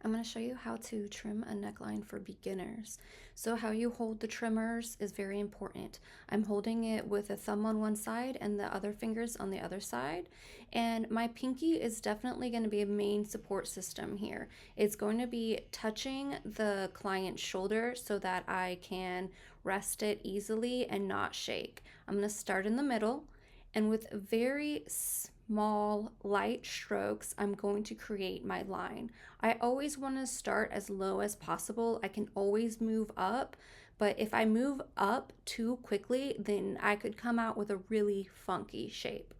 I'm going to show you how to trim a neckline for beginners. So how you hold the trimmers is very important. I'm holding it with a thumb on one side and the other fingers on the other side. And my pinky is definitely going to be a main support system here. It's going to be touching the client's shoulder so that I can rest it easily and not shake. I'm going to start in the middle, and with very small light strokes, I'm going to create my line. I always want to start as low as possible. I can always move up, but if I move up too quickly, then I could come out with a really funky shape.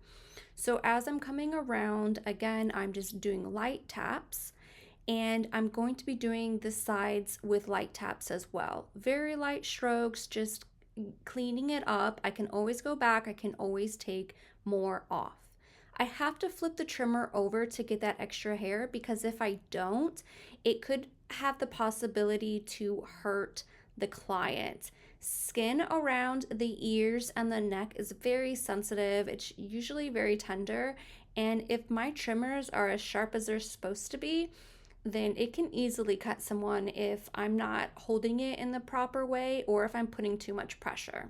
So as I'm coming around, again, I'm just doing light taps, and I'm going to be doing the sides with light taps as well. Very light strokes, just cleaning it up. I can always go back, I can always take more off. I have to flip the trimmer over to get that extra hair, because if I don't, it could have the possibility to hurt the client. Skin around the ears and the neck is very sensitive. It's usually very tender. And if my trimmers are as sharp as they're supposed to be, then it can easily cut someone if I'm not holding it in the proper way or if I'm putting too much pressure.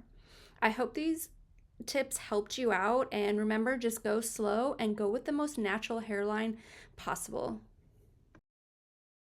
I hope these tips helped you out, and remember, just go slow and go with the most natural hairline possible.